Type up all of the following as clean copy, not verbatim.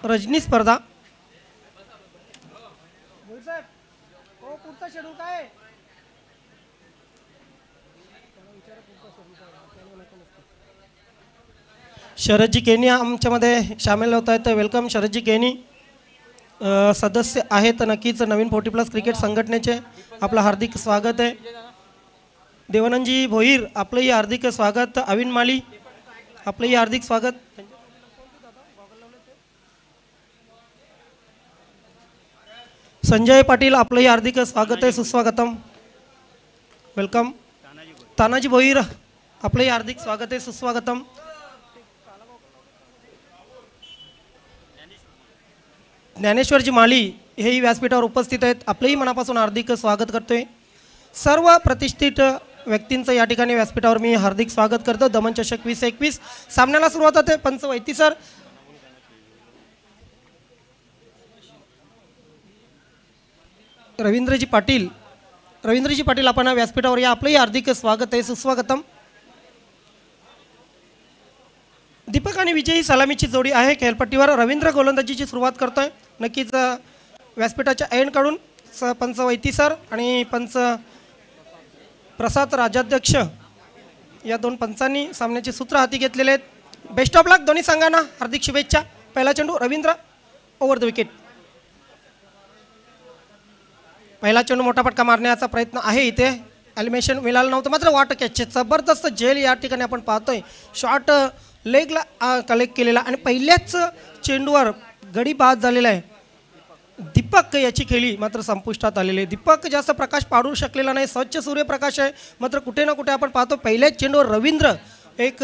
रजनी स्पर्धा. शरदजी केनी आमच्यामध्ये सामील होत आहेत. वेलकम शरदजी केनी. सदस्य आहेत नक्कीच नवीन 40+ क्रिकेट संघटनेचे. आपलं हार्दिक स्वागत आहे. देवानंदजी भोईर आपलंही हार्दिक स्वागत. अविन माली आपलंही हार्दिक स्वागत. संजय पाटील आपलंही हार्दिक स्वागत आहे, सुस्वागतम. वेलकम. तानाजी भोईर आपलंही हार्दिक स्वागत आहे, सुस्वागतम. ज्ञानेश्वरजी माली हेही व्यासपीठावर उपस्थित आहेत. आपलंही मनापासून हार्दिक स्वागत करतोय. सर्व प्रतिष्ठित व्यक्तींचं या ठिकाणी व्यासपीठावर मी हार्दिक स्वागत करतो. दमन चषक 2021 सामन्याला सुरुवात होते. पंच वैती सर. रवींद्रजी पाटील आपण व्यासपीठावर या. आपलंही हार्दिक स्वागत आहे, सुस्वागतम. दीपक आणि विजयी सलामीची जोडी आहे खेळपट्टीवर. रवींद्र गोलंदाजीची सुरुवात करतोय. नक्कीच व्यासपीठाच्या एंड काढून पंच वैती सर आणि पंच प्रसाद राजाध्यक्ष या दोन पंचांनी सामन्याचे सूत्र हाती घेतलेले आहेत. बेस्ट ऑफ लक दोन्ही संघांना. हार्दिक शुभेच्छा. पहिला चेंडू रवींद्र ओव्हर द विकेट. पहिला चेंडू मोठा फटका मारण्याचा प्रयत्न आहे. इथे ॲलिमेशन मिळालं नव्हतं मात्र वाट कॅचचे जबरदस्त झेल या ठिकाणी आपण पाहतोय. शॉट लेगला कलेक्ट केलेला आणि पहिल्याच चेंडूवर गडी बाद झालेला आहे. दीपक याची खेळी मात्र संपुष्टात आलेली आहे. दीपक जास्त प्रकाश पाडू शकलेला नाही. स्वच्छ सूर्यप्रकाश आहे मात्र कुठे ना कुठे आपण पाहतो पहिल्याच चेंडूवर रवींद्र एक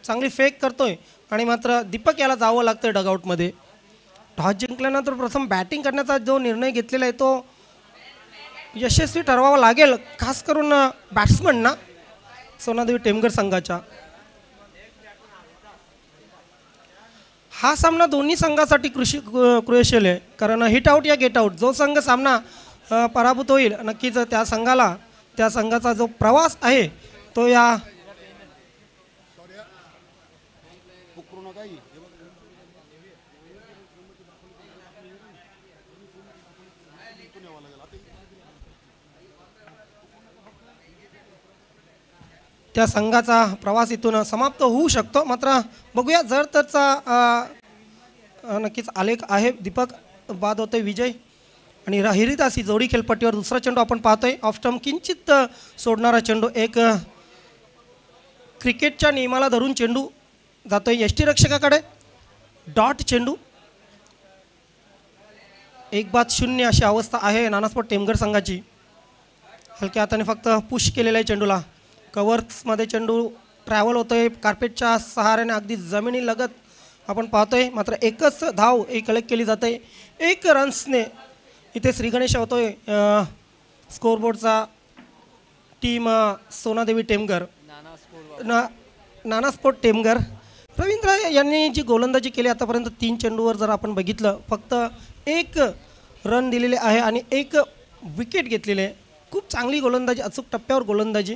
चांगली फेक करतोय आणि मात्र दीपक याला जावं लागतं डगआउटमध्ये. टॉस जिंकल्यानंतर प्रथम बॅटिंग करण्याचा जो निर्णय घेतलेला आहे तो यशस्वी ठरवावा लागेल, खास करून बॅट्समनना सोनादेवी टेमघर संघाच्या. हा सामना दोन्ही संघासाठी क्रुशियल आहे कारण हिट आउट या गेट आउट जो संघ सामना पराभूत होईल नक्कीच त्या संघाचा जो प्रवास आहे तो या त्या संघाचा प्रवास इथून समाप्त होऊ शकतो. मात्र बघूया जर तरचा नक्कीच आलेख आहे. दीपक बाद होतोय विजय आणि हिरिदासी जोडी खेळपट्टीवर. दुसरा चेंडू आपण पाहतोय ऑफ स्टंप किंचित सोडणारा चेंडू. एक क्रिकेटच्या नियमाला धरून चेंडू जातोय यष्टीरक्षकाकडे. डॉट चेंडू. 1-0 अशी अवस्था आहे नानास्पोर्ट टेमघर संघाची. हलक्या हाताने फक्त पुश केलेला आहे चेंडूला. कव्हर्समध्ये चेंडू ट्रॅव्हल होतोय कार्पेटच्या सहाऱ्याने अगदी जमिनी लगत आपण पाहतोय. मात्र एकच धाव कलेक्ट केली जाते. 1 रन्सने इथे श्रीगणेश होतोय स्कोअरबोर्डचा. टीम सोनादेवी टेमघर नाना स्पोर्ट टेमघर. रवींद्र यांनी जी गोलंदाजी केली आतापर्यंत 3 चेंडूवर जर आपण बघितलं फक्त 1 रन दिलेले आहे आणि 1 विकेट घेतलेले. खूप चांगली गोलंदाजी, अचूक टप्प्यावर गोलंदाजी.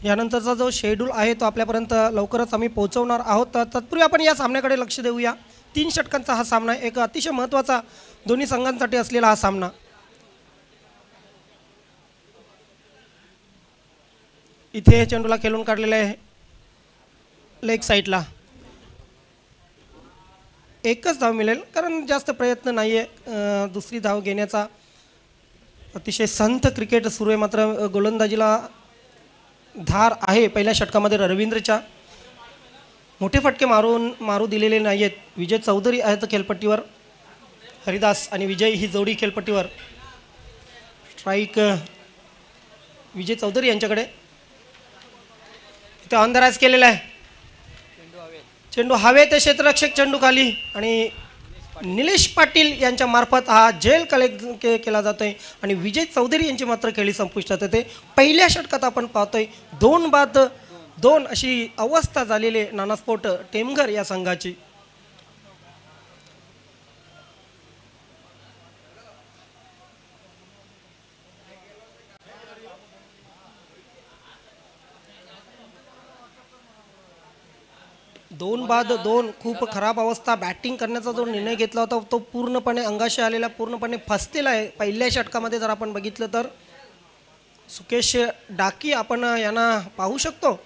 यानंतरचा जो शेड्यूल आहे तो आपल्यापर्यंत लवकरच आम्ही पोहोचवणार आहोत. तत्पूर्वी आपण या सामन्याकडे लक्ष देऊया. 3 षटकांचा हा सामना आहे. एक अतिशय महत्त्वाचा दोन्ही संघांसाठी असलेला हा सामना. इथे चेंडूला खेळून काढलेला आहे लेग साईडला. एकच धाव मिळेल कारण जास्त प्रयत्न नाही आहे दुसरी धाव घेण्याचा. अतिशय संथ क्रिकेट सुरू आहे मात्र गोलंदाजीला धार आहे. पहिल्या षटकामध्ये रवींद्रच्या मोठे फटके मारू दिलेले नाही आहेत. विजय चौधरी आहेत खेळपट्टीवर. हरिदास आणि विजय ही जोडी खेळपट्टीवर. स्ट्राईक विजय चौधरी यांच्याकडे. इथे ऑन द राईज केलेला आहे. चेंडू हवेत क्षेत्ररक्षक चेंडू खाली आणि निलेश पाटील यांच्या मार्फत हा झेल कलेक्ट केला जातोय आणि विजय चौधरी यांची मात्र खेळी संपुष्टात येते. पहिल्या षटकात आपण पाहतोय 2-2 अशी अवस्था झालेली नानास्पोर्ट टेमघर या संघाची. 2 बाद 2 खूप खराब अवस्था. बॅटिंग करण्याचा जो निर्णय घेतला होता तो पूर्णपणे अंगाशी आलेला, पूर्णपणे फसलेला आहे. पहिल्या षटकामध्ये जर आपण बघितलं तर सुकेश डाकी आपण यांना पाहू शकतो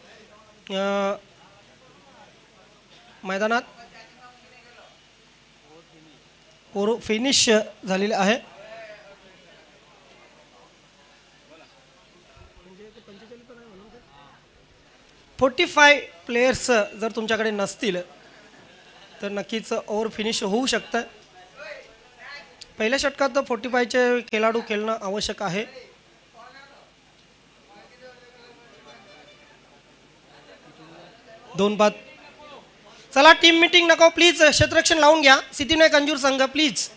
मैदानात फिनिश झालेले आहे. 45 प्लेयर्स जर तुमच्याकडे नसतील तर नक्कीच ओव्हर फिनिश होऊ शकतं. पहिल्या षटकात 45चे खेळाडू खेळणं आवश्यक आहे. दोन बाद. चला टीम मीटिंग नको प्लीज, क्षेत्ररक्षण लावून घ्या. सिद्धिविनायक अंजूर संघ प्लीज.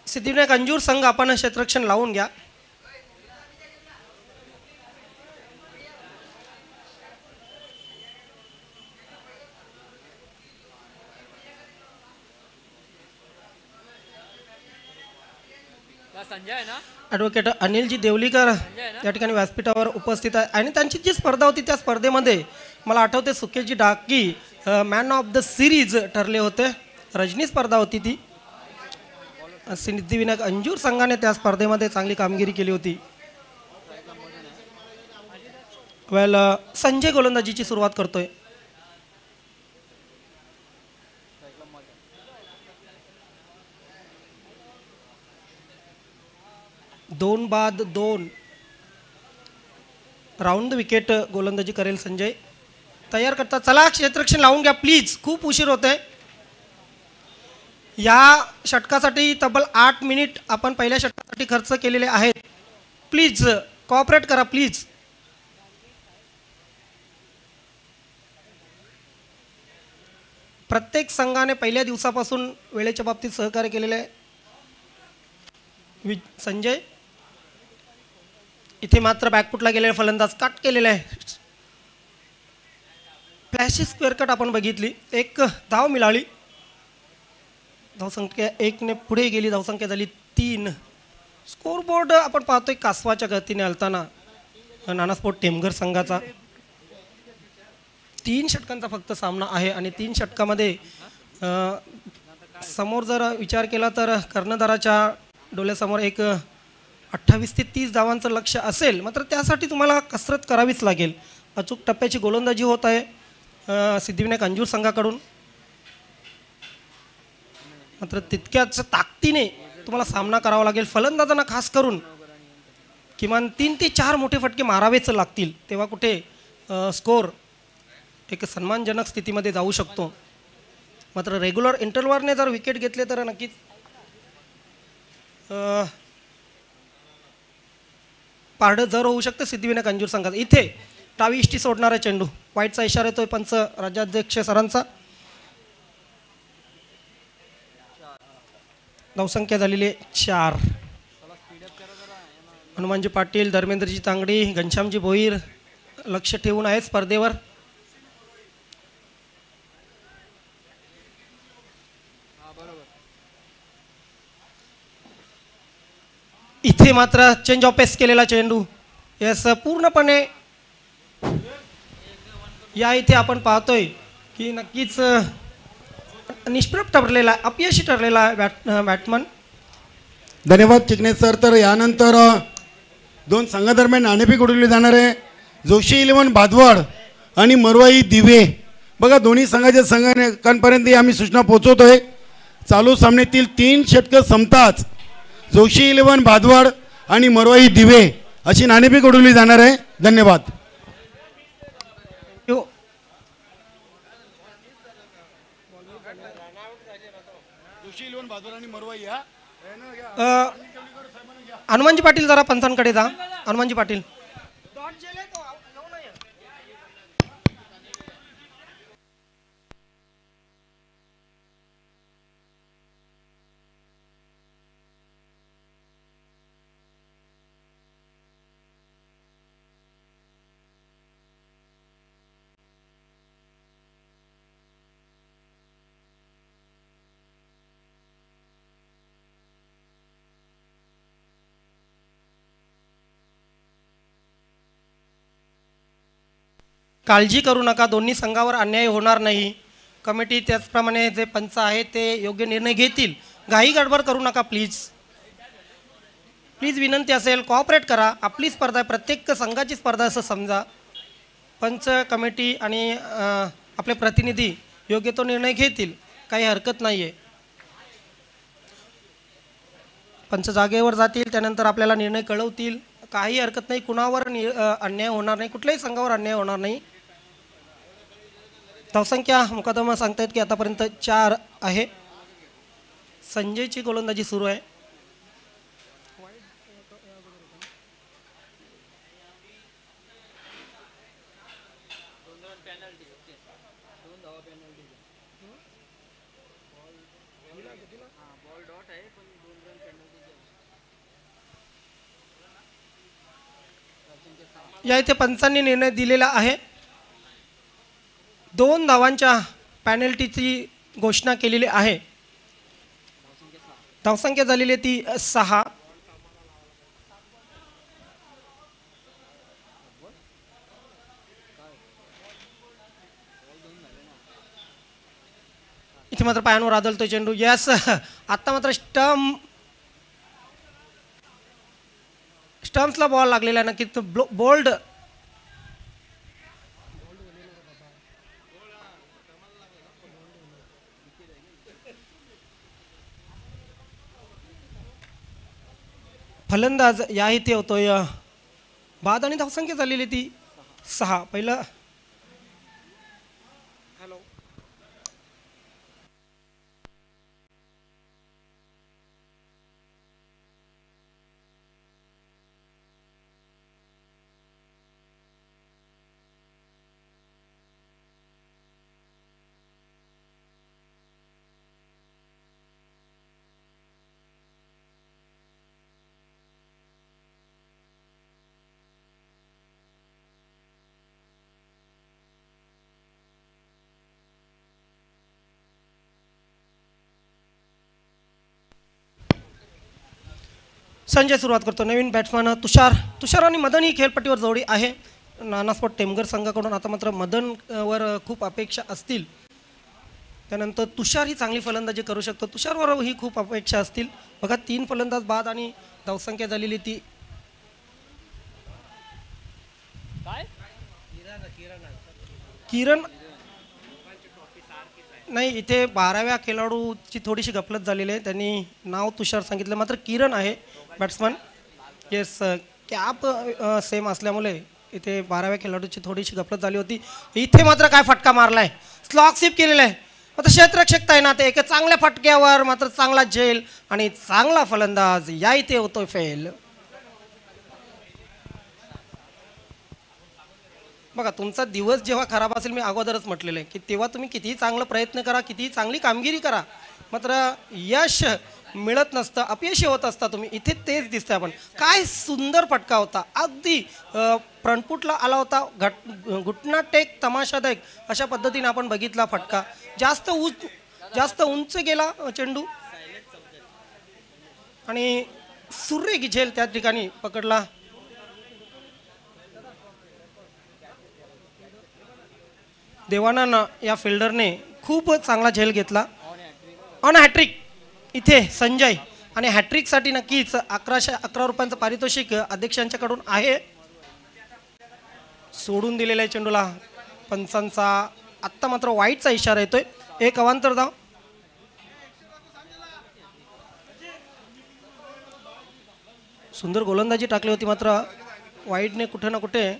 सिद्धिविनायक अंजूर संघ आपण क्षेत्ररक्षण लावून घ्या. ॲडव्होकेट अनिलजी देवलीकर या ठिकाणी व्यासपीठावर उपस्थित आहे आणि त्यांची जी स्पर्धा होती त्या स्पर्धेमध्ये मला आठवते सुकेशजी डाकी मॅन ऑफ द सिरीज ठरले होते. रजनी स्पर्धा होती ती. सिद्धिविनायक अंजूर संघाने त्या स्पर्धेमध्ये चांगली कामगिरी केली होती. संजय गोलंदाजीची सुरुवात करतोय. 2 बाद 2 राऊंड विकेट गोलंदाजी करेल संजय. तयार करता. चला क्षेत्ररक्षण लावून घ्या प्लीज, खूप उशीर होतोय. या षटकासाठी तब्बल 8 मिनिट आपण पहिल्या षटकासाठी खर्च केलेले आहेत. प्लीज कॉपरेट करा प्लीज. प्रत्येक संघाने पहिल्या दिवसापासून वेळेच्या बाबतीत सहकार्य केलेले आहे. संजय इथे मात्र बॅकफुटला गेलेले फलंदाज कट केलेले आहे. फ्लॅशी स्क्वेअर कट आपण बघितली. एक धाव मिळाली. धावसंख्या 1 ने पुढे गेली. धावसंख्या झाली 3. स्कोरबोर्ड आपण पाहतोय कासवाच्या गतीने हलताना नानास्पोर्ट टेमघर संघाचा. 3 षटकांचा फक्त सामना आहे आणि 3 षटकामध्ये समोर जर विचार केला तर कर्णधाराच्या डोळ्यासमोर एक 28 ते 30 धावांचं लक्ष असेल. मात्र त्यासाठी तुम्हाला कसरत करावीच लागेल. अचूक टप्प्याची गोलंदाजी होत आहे सिद्धिविनायक अंजूर संघाकडून. मात्र तितक्याच ताकदीने तुम्हाला सामना करावा लागेल. फलंदाजांना खास करून किमान 3 ते 4 मोठे फटके मारावेच लागतील, तेव्हा कुठे स्कोर एक सन्मानजनक स्थितीमध्ये जाऊ शकतो. मात्र रेग्युलर इंटरवलने जर विकेट घेतले तर नक्कीच पारडं जर होऊ शकतं सिद्धिविनायक अंजूर संघात. इथे डावी इष्टी सोडणारा चेंडू. वाईटचा इशारा येतोय पंच राज्याध्यक्ष सरांचा. धावसंख्या झालेली 4. हनुमानजी पाटील, धर्मेंद्रजी तांगडी, घनश्यामजी भोईर लक्ष ठेवून आहेत स्पर्धेवर. इथे मात्र चेंज ऑफ पेस केलेला चेंडू. यस पूर्णपणे या इथे आपण पाहतोय की नक्कीच निष्प्रभ ठरलेला, अपयशी ठरलेला बॅट्समन. धन्यवाद चिकणे सर. तर यानंतर 2 संघादरम्यान नाणेफेक उडवली जाणार आहे. जोशी 11 भादवड आणि मरवाई दिवे. बघा दोन्ही संघाच्या संघांपर्यंत आम्ही सूचना पोहोचवतोय. चालू सामन्यातील 3 षटकं संपताच जोशी 11 भादवड आणि मरवाई दिवे अशी नाणेफेक उडवली जाणार आहे. धन्यवाद. हनुमानजी पाटील जरा पंचांकडे जा. हनुमानजी पाटील. काळजी करू नका, दोन्ही संघावर अन्याय होणार नाही. कमिटी त्याचप्रमाणे जे पंच आहेत ते योग्य निर्णय घेतील. घाई गडबड करू नका प्लीज. प्लीज विनंती असेल, कॉपरेट करा. आपली स्पर्धा आहे, प्रत्येक संघाची स्पर्धा असं समजा. पंच, कमिटी आणि आपले प्रतिनिधी योग्य तो निर्णय घेतील, काही हरकत नाही आहे. पंच जागेवर जातील, त्यानंतर आपल्याला निर्णय कळवतील. काही हरकत नाही, कुणावर अन्याय होणार नाही, कुठल्याही संघावर अन्याय होणार नाही. धावसंख्या मुकादमा सांगतायत की आतापर्यंत 4 आहे. संजयची गोलंदाजी सुरू आहे. या इथे पंचांनी निर्णय दिलेला आहे. 2 धावांच्या पॅनल्टीची घोषणा केलेली आहे. धावसंख्या झालेली आहे ती 6. इथे मात्र पायांवर आदळतोय चेंडू. यस, आता मात्र स्टम्प्सला बॉल लागलेला आहे. नक्कीच बोल्ड फलंदाज या इथे होतोय बाद आणि धावसंख्या झालेली ती 6. पहिलं संजय सुरुवात करतो. नवीन बॅट्समन तुषार आणि मदन ही खेळपट्टीवर जोडी आहे. नानास्पोर्ट टेमघर संघाकडून आता मात्र मदनवर खूप अपेक्षा असतील. त्यानंतर तुषार ही चांगली फलंदाजी करू शकतो, तुषारवर ही खूप अपेक्षा असतील. बघा 3 फलंदाज बाद आणि धावसंख्या झालेली ती किरण नाही. इथे 12व्या खेळाडूची थोडीशी गफलत झालेली आहे. त्यांनी नाव तुषार सांगितलं, मात्र किरण आहे बॅट्समन. येस, कॅप सेम असल्यामुळे इथे 12व्या खेळाडूची थोडीशी गफलत झाली होती. इथे मात्र काय फटका मारलाय, स्लॉग स्वीप केलेला आहे. आता क्षेत्ररक्षक तैनात आहे. एका चांगल्या फटक्यावर मात्र चांगला झेल आणि चांगला फलंदाज या इथे होतोय फेल. बघा, तुमचा दिवस जेव्हा खराब असेल, मी अगोदरच म्हटलेलं आहे की तेव्हा तुम्ही कितीही चांगला प्रयत्न करा, कितीही चांगली कामगिरी करा, मात्र यश मिळत नसतं, अपयशी होत असता तुम्ही. इथे तेच दिसतंय. आपण काय सुंदर फटका होता, अगदी फ्रंटफुटला आला होता, घुटना टेक तमाशादायक अशा पद्धतीने आपण बघितला फटका. जास्त उंच गेला चेंडू आणि सुरेख झेल त्या ठिकाणी पकडला. देवानंद या फिल्डरने खूप चांगला झेल घेतला. ऑन हॅट्रिक इथे संजय, आणि हॅट्रिकसाठी नक्कीच 1111 रुपयांचं पारितोषिक अध्यक्षांच्याकडून आहे. सोडून दिलेल्या आहे चेंडूला पंचांचा. आत्ता मात्र वाईटचा इशारा येतोय. 1 अवांतर धाव. सुंदर गोलंदाजी टाकली होती, मात्र वाईटने कुठे ना कुठे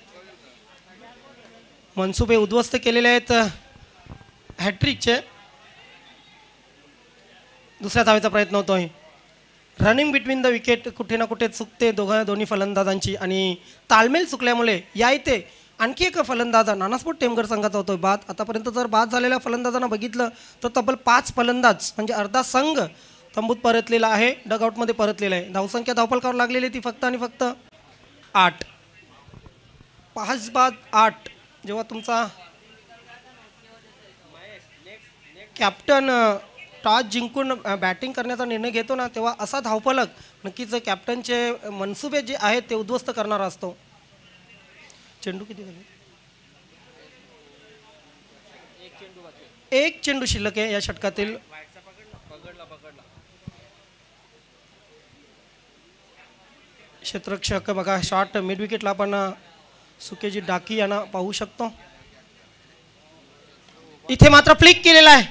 मनसुबे उद्ध्वस्त केलेले आहेत हॅट्रिकचे. दुसऱ्या धावेचा प्रयत्न होतोय. रनिंग बिटवीन द विकेट कुठे ना कुठे चुकते दोन्ही फलंदाजांची, आणि ताळमेल चुकल्यामुळे या इथे आणखी एक फलंदाज नानास्पोर्ट टेमघर संघाचा होतोय बाद. आतापर्यंत जर बाद झालेल्या फलंदाजांना बघितलं तर तब्बल 5 फलंदाज म्हणजे अर्धा संघ तंबूत परतलेला आहे, डगआउटमध्ये परतलेला आहे. धावसंख्या धावफलकावर लागलेली ती फक्त आणि फक्त 8. 5 बाद 8. जेव्हा तुमचा कॅप्टन टॉस जिंकून बॅटिंग करण्याचा निर्णय घेतो ना, तेव्हा असा धावफलक नक्कीच कॅप्टनचे मनसुबे जे आहेत ते उद्ध्वस्त करणारा असतो. चेंडू किती झाले? एक चेंडू शिल्लक आहे या षटकातील. क्षेत्ररक्षक बघा शॉट मिड विकेटला आपण सुकेजी डाकी यांना पाहू शकतो. इथे मात्र फ्लिक केलेला आहे.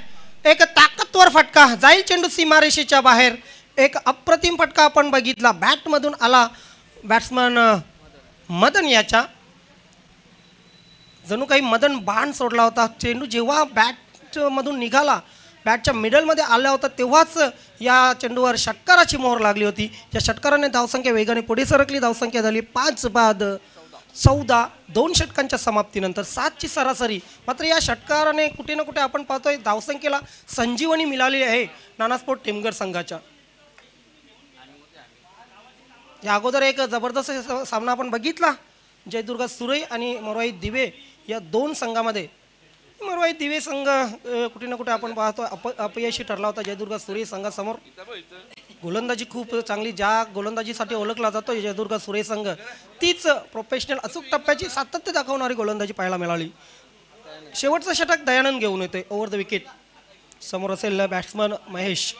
एक ताकदवर फटका जाईल चेंडू सीमारेषेच्या बाहेर. एक अप्रतिम फटका आपण बघितला बॅट मधून आला. बॅट्समन मदन याच्या जणू काही मदन बाण सोडला होता. चेंडू जेव्हा बॅट मधून निघाला बॅटच्या मिडलमध्ये आला होता तेव्हाच या चेंडूवर षटकाराची मोहर लागली होती. या षटकाराने धावसंख्या वेगाने पुढे सरकली. धावसंख्या झाली 5-14. 2 षटकांच्या समाप्तीनंतर 7ची सरासरी. मात्र या षटकाराने कुठे ना कुठे आपण पाहतोय धावसंख्येला संजीवनी मिळाली आहे नानास्पोर्ट टेमघर संघाच्या. या अगोदर एक जबरदस्त सामना आपण बघितला जयदुर्गा सुरई आणि मरवाई दिवे या 2 संघामध्ये. मरवाई दिवे संघ कुठे ना कुठे आपण पाहतो अपयशी ठरला होता जयदुर्गा सुरई संघासमोर. गोलंदाजी खूप चांगली ज्या गोलंदाजीसाठी ओळखला जातो जयदुर्गा सुरई संघ तीच प्रोफेशनल अचूक टप्प्याची सातत्य दाखवणारी गोलंदाजी पाहायला मिळाली. शेवटचं षटक दयानंद घेऊन येतोय ओव्हर द विकेट. समोर असेल बॅट्समन महेश.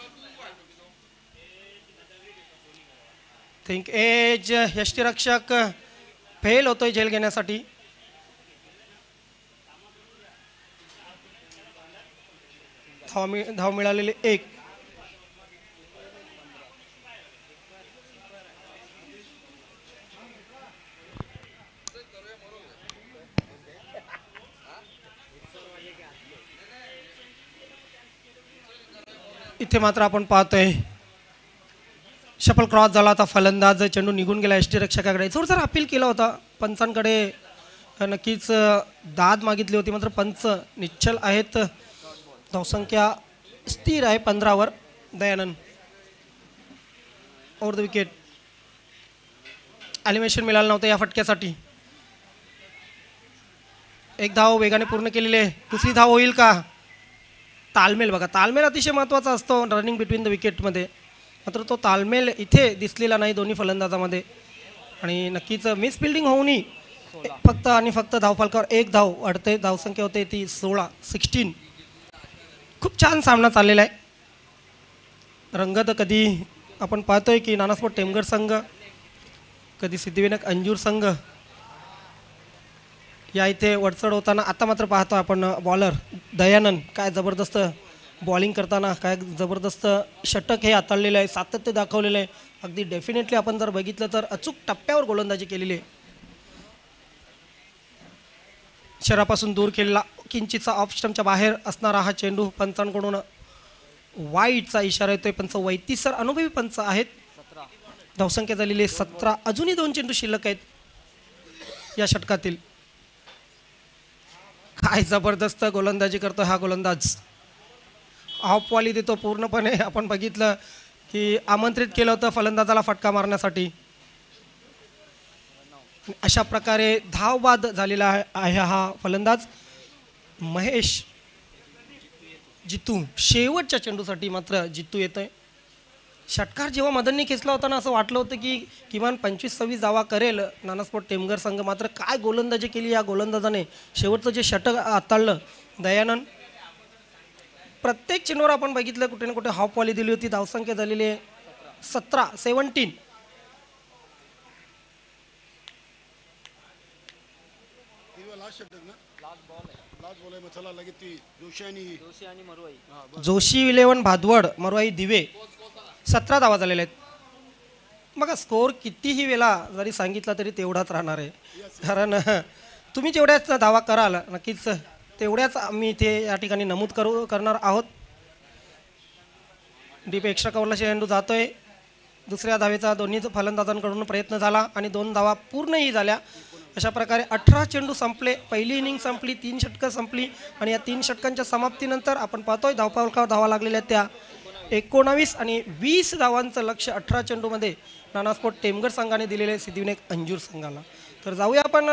थिंक एज यष्टीरक्षक फेल होतोय झेल घेण्यासाठी. धाव मिळालेले 1. इथे मात्र आपण पाहतोय शफल क्रॉस झाला होता. फलंदाज चेंडू निघून गेला यष्टीरक्षकाकडे. थोडंसं अपील केला होता पंचांकडे. नक्कीच दाद मागितली होती मात्र पंच निश्चल आहेत. धावसंख्या स्थिर आहे 15वर. Dayanand over the wicket. Animation मिळालं नव्हतं या फटक्यासाठी. 1 धाव वेगाने पूर्ण केलेली आहे. दुसरी धाव होईल का? तालमेल बघा तालमेल अतिशय महत्त्वाचा असतो रनिंग बिटवीन द विकेटमध्ये. मात्र तो तालमेल इथे दिसलेला नाही दोन्ही फलंदाजामध्ये. आणि नक्कीच मिस फिल्डिंग होऊनही फक्त आणि फक्त धावफलकावर 1 धाव वाढते. धावसंख्या होते ती 16. खूप छान सामना चाललेला आहे. रंगत कधी आपण पाहतोय की नानास्पोर्ट टेमघर संघ कधी सिद्धिविनायक अंजूर संघ या इथे वडचढ होताना. आता मात्र पाहतो आपण बॉलर दयानंद काय जबरदस्त बॉलिंग करताना काय जबरदस्त षटक हे हाताळलेलं आहे. सातत्य दाखवलेलं आहे. अगदी डेफिनेटली आपण जर बघितलं तर अचूक टप्प्यावर गोलंदाजी केलेली आहे. शरापासून दूर केलेला किंचितचा ऑफ स्टंपच्या बाहेर असणारा हा चेंडू पंचांकडून वाईटचा इशारा येतोय. पंच वैतीस सर अनुभवी पंच आहेत. धावसंख्या झालेली 17. अजूनही 2 चेंडू शिल्लक आहेत या षटकातील. काय जबरदस्त गोलंदाजी करतो हा गोलंदाज. ऑफवाली देतो पूर्णपणे. आपण बघितलं की आमंत्रित केलं होतं फलंदाजाला फटका मारण्यासाठी. अशा प्रकारे धावबाद झालेला आहे हा फलंदाज महेश. जितू शेवटच्या चेंडूसाठी मात्र जितू येतोय. षटकार जेव्हा मदनने खेचला होता ना असं वाटलं होतं की किमान 25-26 धावा करेल नानास्पोर्ट टेमघर संघ. मात्र काय गोलंदाजी केली या गोलंदाजाने. शेवटचं जे षटक हाताळलं दयानंद. प्रत्येक चेंडूवर आपण बघितलं कुठे ना कुठे हाफ वॉली दिली होती. धावसंख्या झालेली आहे 17. जोशी 11 भादवड मरवाई दिवे 17 धावा झालेल्या आहेत. बघा स्कोअर कितीही वेळा जरी सांगितला तरी तेवढाच राहणार आहे. कारण तुम्ही जेवढ्याच धावा कराल नक्कीच तेवढ्याच आम्ही इथे या ठिकाणी नमूद करणार आहोत. डीप एक्स्ट्रा कव्हरला चेंडू जातोय. दुसऱ्या धावेचा दोन्ही फलंदाजांकडून प्रयत्न झाला आणि 2 धावा पूर्णही झाल्या. अशा प्रकारे 18 चेंडू संपले. पहिली इनिंग संपली. 3 षटकं संपली आणि या 3 षटकांच्या समाप्तीनंतर आपण पाहतोय धावफलकावर धावा लागलेल्या त्या 19 आणि 20 धावांचं लक्ष 18 चेंडूमध्ये नानास्पोर्ट टेमघर संघाने दिलेले सिद्धिविनायक अंजूर संघाला. तर जाऊया आपण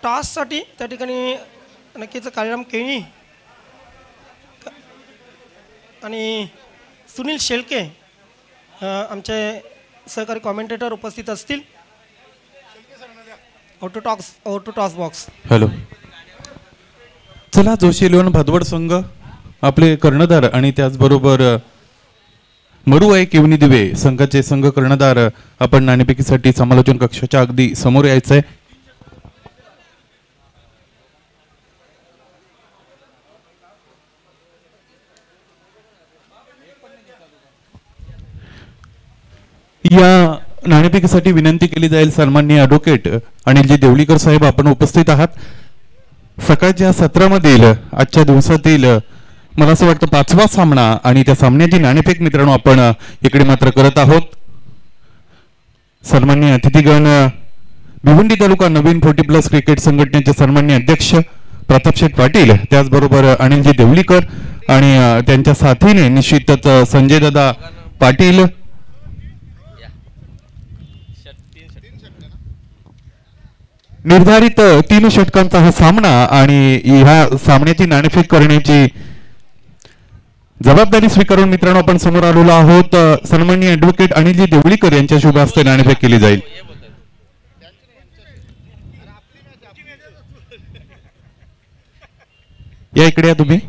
टॉससाठी. त्या ठिकाणी नक्कीच काळीराम केणी आणि सुनील शेळके आमचे सहकारी कॉमेंटेटर उपस्थित असतील. ओटो टॉस बॉक्स. हॅलो. चला जोशी इलेव्हन भादवड संघ आपले कर्णधार आणि त्याचबरोबर मरुआई केवनी दिवे संघाचे संघ कर्णधार आपण नाणेफेकीसाठी समालोचन कक्षाच्या अगदी समोर यायचंय. या नाणेफेकीसाठी विनंती केली जाईल सन्माननीय ॲडव्होकेट अनिलजी देवळीकर साहेब, आपण उपस्थित आहात. सकाळच्या सत्रामधील आजच्या दिवसातील मला असं वाटतं 5वा सामना आणि त्या सामन्याची नाणेफेक मित्रांनो आपण इकडे मात्र करत आहोत. सन्माननीय अतिथीगण भिवंडी तालुका नवीन 40+ क्रिकेट संघटनेचे सन्माननीय अध्यक्ष प्रतापशेठ पाटील, त्याचबरोबर अनिलजी देवळीकर आणि त्यांच्या साथीने निश्चितच संजय दादा पाटील. निर्धारित 3 षटकांचा हा सामना आणि ह्या सामन्याची नाणेफेक करण्याची जबाबदारी स्वीकारून मित्रांनो आपण समोर आलेलो आहोत. सन्माननीय ॲडव्होकेट अनिलजी देवळीकर यांच्या शुभ हस्ते नाणेफेक केली जाईल. या इकडे या तुम्ही.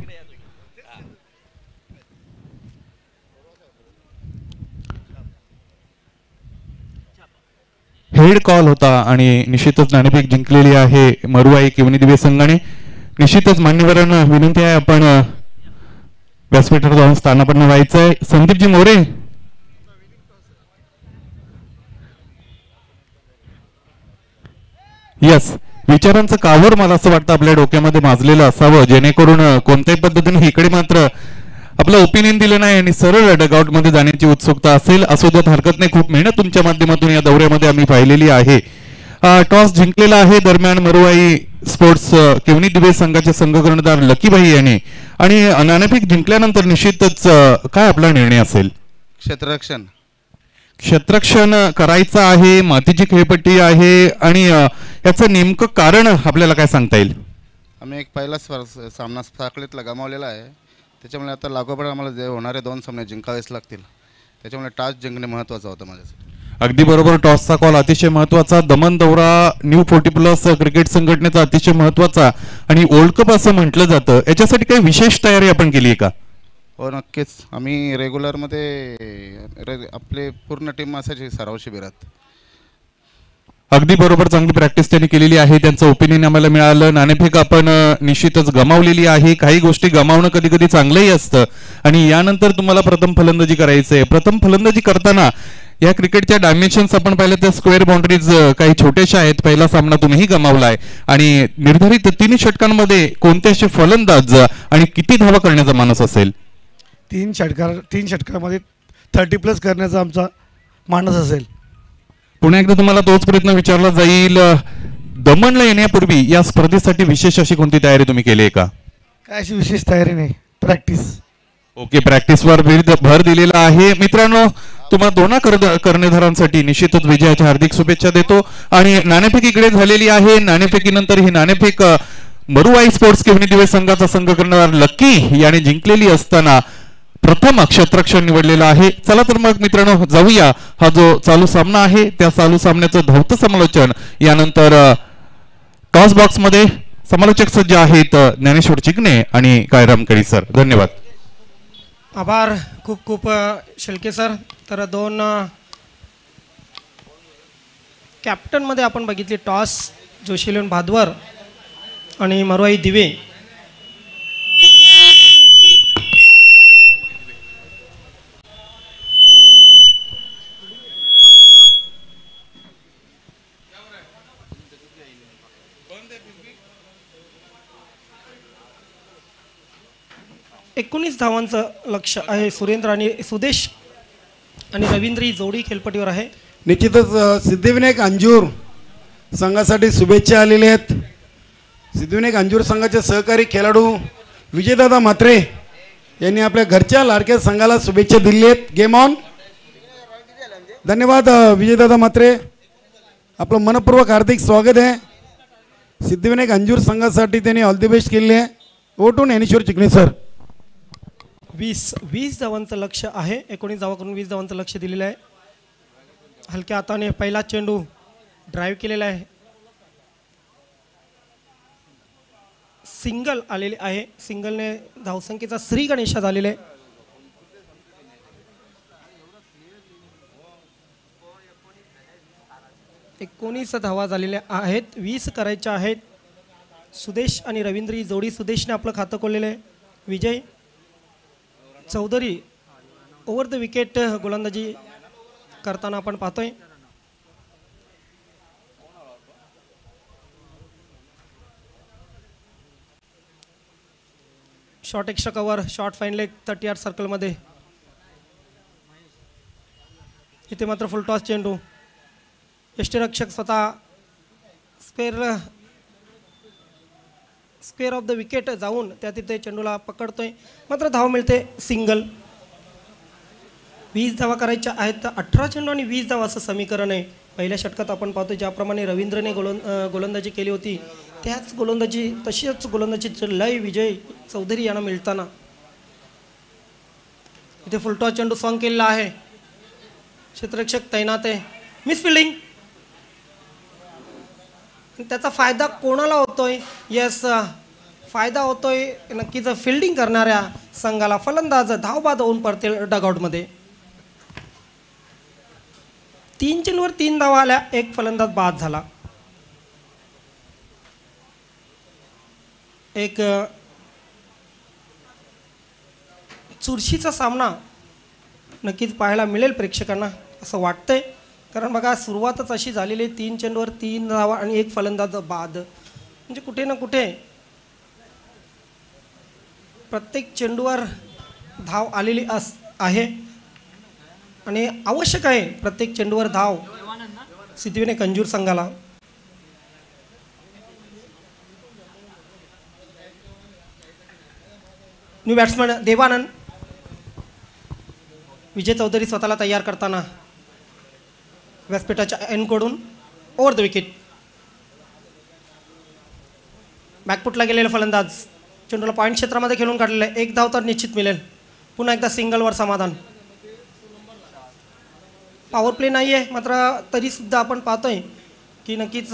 हेड कॉल होता आणि निश्चितच नाणेफेक जिंकलेली आहे मरुआई केवनी दिवे संघाने. निश्चितच मान्यवरांना विनंती आहे आपण व्यासपीठावर जाऊन स्थानापन्न व्हायचंय. संदीपजी मोरे, यस, विचारांचं कावर मला असं वाटतं आपल्या डोक्यामध्ये माजलेलं असावं जेणेकरून कोणत्याही पद्धतीने इकडे मात्र आपलं ओपिनियन दिलं नाही आणि सरळ डगआउट मध्ये जाण्याची उत्सुकता असेल. असू द्यात, हरकत नाही. खूप मेहनत तुमच्या माध्यमातून या दौऱ्यामध्ये आम्ही पाहिलेली आहे. टॉस जिंकलेला आहे दरम्यान मरुआई स्पोर्ट्स केवनी दिवे संघाचे संघ कर्णधार लकीभाई यांनी. आणि नाणेफेक जिंकल्यानंतर निश्चितच काय आपला निर्णय असेल? क्षेत्ररक्षण करायचं आहे, मातीची खेळपट्टी आहे आणि याचं नेमकं कारण आपल्याला काय सांगता येईल? आम्ही एक पहिला सामना साखळीतला गमावलेला आहे, त्याच्यामुळे आता लागोपाठ आम्हाला जे होणारे 2 सामने जिंकावेच लागतील. त्याच्यामुळे टॉस जिंकणे महत्त्वाचं होतं माझ्यासाठी. अगदी बरोबर, टॉसचा कॉल अतिशय महत्त्वाचा. दमन दौरा न्यू 40+ क्रिकेट संघटनेचा अतिशय महत्त्वाचा आणि वर्ल्ड कप असं म्हटलं जातं. याच्यासाठी काही विशेष तयारी आपण केली आहे का? हो, नक्कीच. आम्ही रेग्युलरमध्ये आपले पूर्ण टीम असायची सराव शिबिरात. अगदी बरोबर, चांगली प्रॅक्टिस त्यांनी केलेली आहे. त्यांचं ओपिनियन आम्हाला मिळालं. नाणेफेक आपण निश्चितच गमावलेली आहे. काही गोष्टी गमावणं कधी कधी चांगलंही असतं आणि यानंतर तुम्हाला प्रथम फलंदाजी करायचं आहे. प्रथम फलंदाजी करताना या क्रिकेटच्या डायमेन्शन्स आपण पाहिलं तर स्क्वेअर बाउंड्रीज काही छोट्याशा आहेत. पहिला सामना तुम्हीही गमावलाय आणि निर्धारित 3 षटकांमध्ये कोणते असे फलंदाज आणि किती धावा करण्याचा मानस असेल? 3 षटकामध्ये 30+ करण्याचा आमचा मानस असेल. पुन्हा एकदा तुम्हाला तोच प्रश्न विचारला जाईल. दमनला येण्यापूर्वी या स्पर्धेसाठी विशेष अशी कोणती तयारी तुम्ही केली आहे का? काय अशी विशेष तयारी नाही, प्रॅक्टिस. ओके, प्रॅक्टिसवर भर दिलेला आहे. मित्रांनो, तुम्हाला दोन्हा कर्णधारांसाठी निश्चितच विजयाच्या हार्दिक शुभेच्छा देतो. आणि नाणेफेक इकडे झालेली आहे. नाणेफेकीनंतर ही नाणेफेक मरुआई स्पोर्ट्स केवनी दिवे संघाचा संघ कर्णधार लक्की याने जिंकलेली असताना प्रथम क्षेत्ररक्षण निवडलेला आहे. चला तर मग मित्रांनो जाऊया. हा जो चालू सामना आहे त्या चालू सामन्याचं धावतं समालोचन यानंतर टॉस बॉक्स मध्ये समालोचक सज्ज आहेत ज्ञानेश्वर चिकणे आणि कायराम कडी सर. धन्यवाद. आभार खूप खूप शेळके सर. तर 2 कॅप्टनमध्ये आपण बघितली टॉस जोशी इलेव्हन भादवर आणि मरुआई दिवे. एकोणीस धावांचं लक्ष आहे. सुरेंद्र आणि सुदेश आणि रवींद्र ही जोडी खेळपट्टीवर आहे. निश्चितच सिद्धिविनायक अंजूर संघासाठी शुभेच्छा आलेल्या आहेत. सिद्धिविनायक अंजूर संघाचे सहकारी खेळाडू विजयदादा म्हात्रे यांनी आपल्या घरच्या लाडक्या संघाला शुभेच्छा दिल्या आहेत. Game on. धन्यवाद विजयदादा म्हात्रे, आपलं मनपूर्वक हार्दिक स्वागत आहे. सिद्धिविनायक अंजूर संघासाठी त्यांनी ऑल द बेस्ट केले आहे. ओटून ज्ञानेश्वर चिकणे सर. 20 धावांचं लक्ष आहे. 19 धावा करून 20 धावांचं लक्ष दिलेलं आहे. हलक्या हाताने पहिला चेंडू ड्राईव्ह केलेला आहे. सिंगल आलेले आहे. सिंगलने धावसंख्येचा श्री गणेशा झालेला आहे. एकोणीस धावा झालेल्या आहेत. 20 करायच्या आहेत. सुदेश आणि रवींद्र ही जोडी सुदेशने आपलं खातं खोललेलं आहे. विजय चौधरी ओव्हर द विकेट गोलंदाजी करताना आपण पाहतोय. Short extra cover, short fine leg 30 yard सर्कलमध्ये. इथे मात्र फुल टॉस चेंडू. यष्टीरक्षक स्वतः स्क्वेअर ऑफ द विकेट जाऊन त्या तिथे चेंडूला पकडतोय. मात्र धाव मिळते सिंगल. 20 धावा करायच्या आहेत. तर 18 चेंडू आणि 20 धावा असं समीकरण आहे. पहिल्या षटकात आपण पाहतो ज्याप्रमाणे रवींद्रने गोलंदाजी केली होती त्याच गोलंदाजी तशीच गोलंदाजी लय विजय चौधरी यांना मिळताना. इथे फुलटॉस चेंडू सॉंग केलेला आहे. क्षेत्ररक्षक तैनात आहे. Miss fielding. त्याचा फायदा कोणाला होतोय? यस, फायदा होतोय नक्कीच फिल्डिंग करणाऱ्या संघाला. फलंदाज धावबाद होऊन परतील डगआउटमध्ये. 3 चेंडूवर 3 धावा आल्या. एक फलंदाज बाद झाला. एक चुरशीचा सामना नक्कीच पाहायला मिळेल प्रेक्षकांना असं वाटतंय. कारण बघा सुरुवातच अशी झालेली. 3 चेंडूवर 3 धावा आणि एक फलंदाज बाद. म्हणजे कुठे ना कुठे प्रत्येक चेंडूवर धाव आलेली आहे आणि आवश्यक आहे प्रत्येक चेंडूवर धाव सिद्धिविनायक कंजूर संघाला. New batsman Devanand. विजय चौधरी स्वतःला तयार करताना व्यासपीठाच्या एंडकडून ओव्हर द विकेट. बॅकफुटला गेलेला फलंदाज चेंडूला पॉईंट क्षेत्रामध्ये खेळून काढलेला आहे. एक धाव तर निश्चित मिळेल. पुन्हा एकदा सिंगलवर समाधान. पॉवर प्ले नाही आहे मात्र तरीसुद्धा आपण पाहतोय की नक्कीच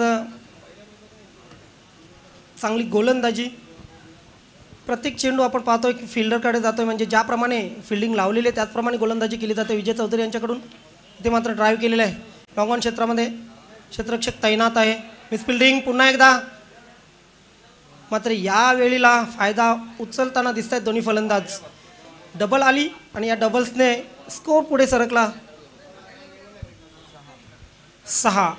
चांगली गोलंदाजी. प्रत्येक चेंडू आपण पाहतोय की फिल्डरकडे जातोय. म्हणजे ज्याप्रमाणे फिल्डिंग लावलेली आहे त्याचप्रमाणे गोलंदाजी केली जाते विजय चौधरी यांच्याकडून. इथे मात्र ड्राईव्ह केलेलं आहे. लॉंग ऑन क्षेत्रामध्ये क्षेत्ररक्षक तैनात आहे. मिस फिल्डिंग पुन्हा एकदा. मात्र या वेळेला फायदा उचलताना दिसत आहेत दोन्ही फलंदाज. डबल आली आणि या डबल्सने स्कोर पुढे सरकला. 6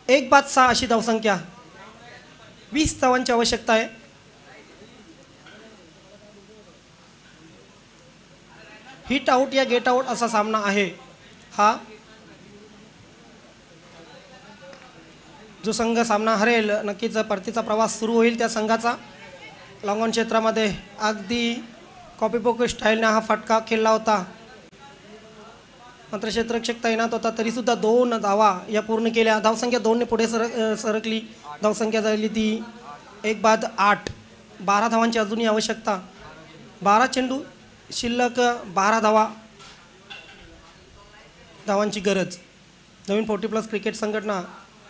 एक बाद 6 अशी धावसंख्या. 20 धावांची आवश्यकता आहे. हिट आउट या गेट आउट असा सामना आहे हा. जो संघ सामना हरेल नक्कीच परतीचा प्रवास सुरू होईल त्या संघाचा. लॉंग ऑन क्षेत्रामध्ये अगदी कॉपीपोक स्टाईलने हा फटका खेळला होता. मात्र क्षेत्ररक्षक तैनात होता तरीसुद्धा 2 धावा या पूर्ण केल्या. धावसंख्या 2ने पुढे सरकली. धावसंख्या झाली ती 1 बाद 8. 12 धावांची अजूनही आवश्यकता. 12 चेंडू शिल्लक 12 धावांची गरज. नवीन 40+ क्रिकेट संघटना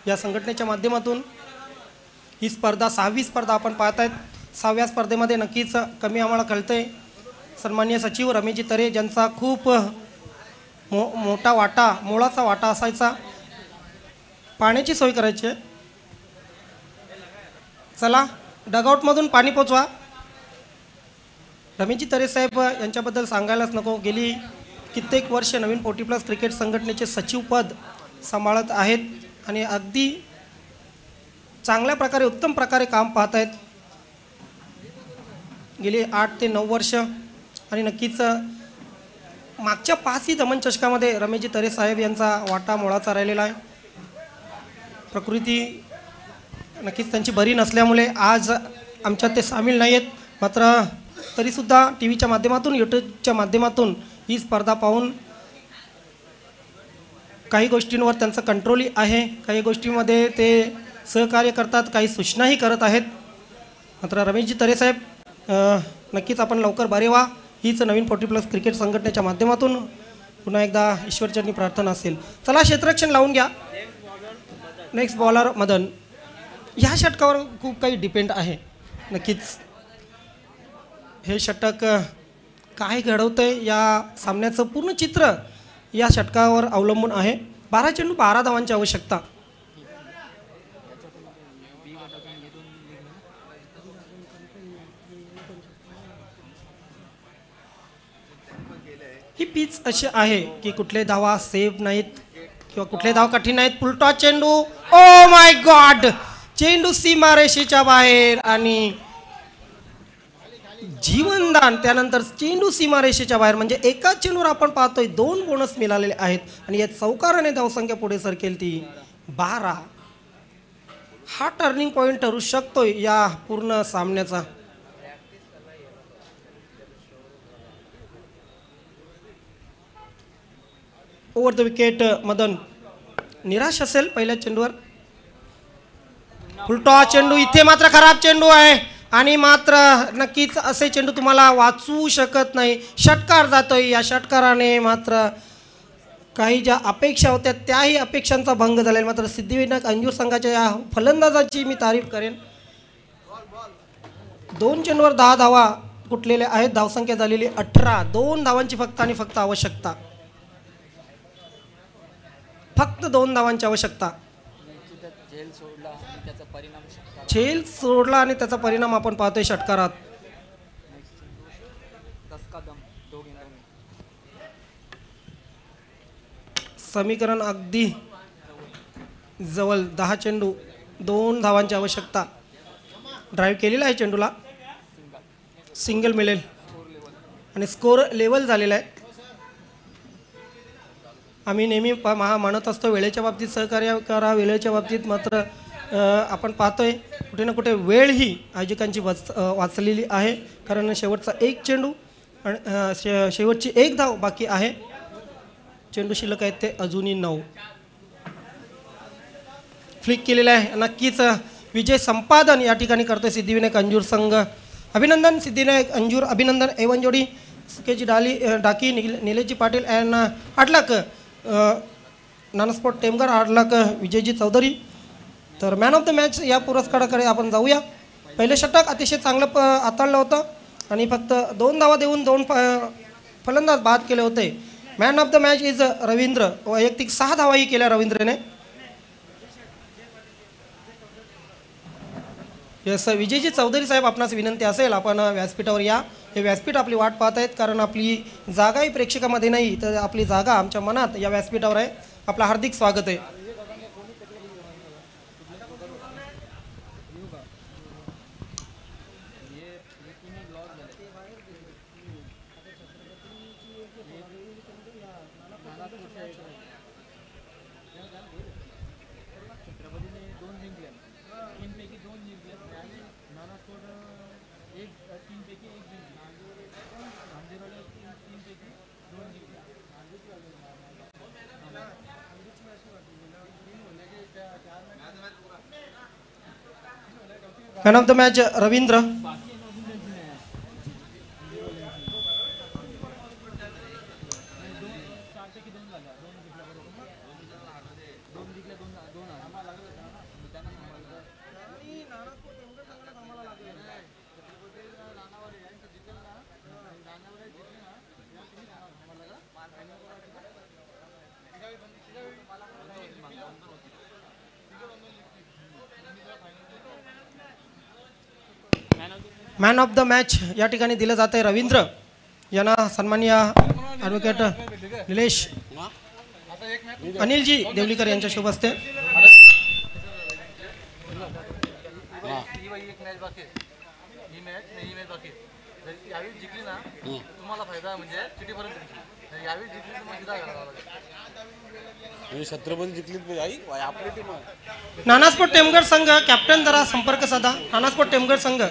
या संघटनेच्या माध्यमातून ही स्पर्धा 6वी स्पर्धा आपण पाहत आहेत. 6व्या स्पर्धेमध्ये नक्कीच कमी आम्हाला कळतंय. सन्माननीय सचिव रमेशजी तरे ज्यांचा खूप मोठा वाटा मोलाचा वाटा असायचा. पाण्याची सोय करायची. चला डगआउटमधून पाणी पोचवा. रमेशजी तरे साहेब यांच्याबद्दल सांगायलाच नको. गेली कित्येक वर्ष नवीन 40+ क्रिकेट संघटनेचे सचिवपद सांभाळत आहेत आणि अगदी चांगल्या प्रकारे उत्तम प्रकारे काम पाहत आहेत गेली 8 ते 9 वर्ष. आणि नक्कीच मागच्या 5ही दमन चषकामध्ये रमेशजी तरे साहेब यांचा वाटा मोलाचा राहिलेला आहे. प्रकृती नक्कीच त्यांची बरी नसल्यामुळे आज आमच्यात ते सामील नाही आहेत. मात्र तरीसुद्धा टी व्हीच्या माध्यमातून यूट्यूबच्या माध्यमातून ही स्पर्धा पाहून काही गोष्टींवर त्यांचं कंट्रोलही आहे. काही गोष्टींमध्ये ते सहकार्य करतात. काही सूचनाही करत आहेत. मात्र रमेशजी तरे साहेब नक्कीच आपण लवकर बरे व्हा हीच नवीन 40+ क्रिकेट संघटनेच्या माध्यमातून पुन्हा एकदा ईश्वरचरणी प्रार्थना असेल. चला क्षेत्ररक्षण लावून घ्या. Next bowler Madan. ह्या षटकावर खूप काही डिपेंड आहे. नक्कीच हे षटक काय घडवतंय या सामन्याचं पूर्ण चित्र या षटकावर अवलंबून आहे. 12 चेंडू 12 धावांची आवश्यकता. ही पिच अशी आहे की कुठले धावा सेव्ह नाहीत किंवा कुठले धाव कठीण नाहीत. पुलटॉस चेंडू, ओ माय गॉड, चेंडू सीमारेषेच्या बाहेर आणि जीवनदान, त्यानंतर चेंडू सीमारेषेच्या बाहेर. म्हणजे एकाच चेंडूवर आपण पाहतोय 2 बोनस मिळालेले आहेत आणि यात चौकाराने धावसंख्या पुढे सरकेल ती 12. हा टर्निंग पॉइंट ठरू शकतोय या पूर्ण सामन्याचा. ओव्हर द विकेट मदन निराश असेल पहिल्या चेंडूवर. फुलटॉस चेंडू, इथे मात्र खराब चेंडू आहे आणि मात्र नक्कीच असे चेंडू तुम्हाला वाचवू शकत नाही. षटकार जातोय. या षटकाराने मात्र काही ज्या अपेक्षा होत्या त्याही अपेक्षांचा भंग झालेला. मात्र सिद्धिविनायक अंजूर संघाच्या या फलंदाजाची मी तारीफ करेन. 2 चेंडूवर 10 धावा कुठलेल्या आहेत. धावसंख्या झालेली 18. 2 धावांची फक्त आणि फक्त आवश्यकता. फक्त 2 धावांची आवश्यकता. झेल सोडला आणि त्याचा परिणाम आपण पाहतोय षटकारात. समीकरण अगदी जवळ. 10 चेंडू 2 धावांची आवश्यकता. ड्राईव्ह केलेला आहे चेंडूला, सिंगल मिळेल आणि स्कोर लेवल झालेला आहे. आम्ही नेहमी म्हणत असतो वेळेच्या बाबतीत सहकार्य करा. वेळेच्या बाबतीत मात्र आपण पाहतोय कुठे ना कुठे वेळ ही आयोजकांची वाचलेली आहे. कारण शेवटचा 1 चेंडू आणि शेवटची 1 धाव बाकी आहे. चेंडू शिल्लक आहेत ते अजूनही 9. फ्लिक केलेला आहे. नक्कीच विजय संपादन या ठिकाणी करतोय सिद्धिविनायक अंजूर संघ. अभिनंदन सिद्धिविनायक अंजूर. अभिनंदन. एवन जोडी सुकेची डाकी निलेशजी पाटील अँड 8 लाख नानास्पोर्ट टेमगर 8 लाख विजयजी चौधरी. तर मॅन ऑफ द मॅच या पुरस्काराकडे आपण जाऊया. पहिले षटक अतिशय चांगलं हाताळलं होतं आणि फक्त 2 धावा देऊन 2 फलंदाज बाद केले होते. Man of the match is Ravindra. वैयक्तिक 6 धावाही केल्या रवींद्रने. यस, विजयजी चौधरी साहेब, आपणास विनंती असेल आपण व्यासपीठावर या. हे व्यासपीठ आपली वाट पाहत आहेत कारण आपली जागाही प्रेक्षकामध्ये नाही तर आपली जागा आमच्या मनात या व्यासपीठावर आहे. आपलं हार्दिक स्वागत आहे. Man of the match Ravindra. Man of the match या ठिकाणी दिलं जात आहे रवींद्र यांना. सन्माननीय ॲडव्होकेट निलेश अनिलजी देवलीकर यांच्या शुभ हस्ते. नानास्पोर्ट टेमगड संघ कॅप्टन जरा संपर्क साधा. नानास्पोर्ट टेमगड संघ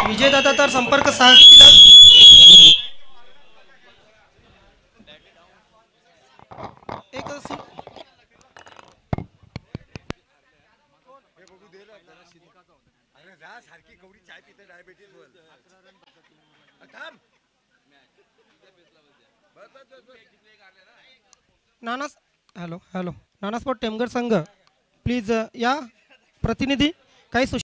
विजयदादा तर संपर्क साधतील. हॅलो नानास्पोर्ट टेमगड संघ प्लीज या. प्रतिनिधी काही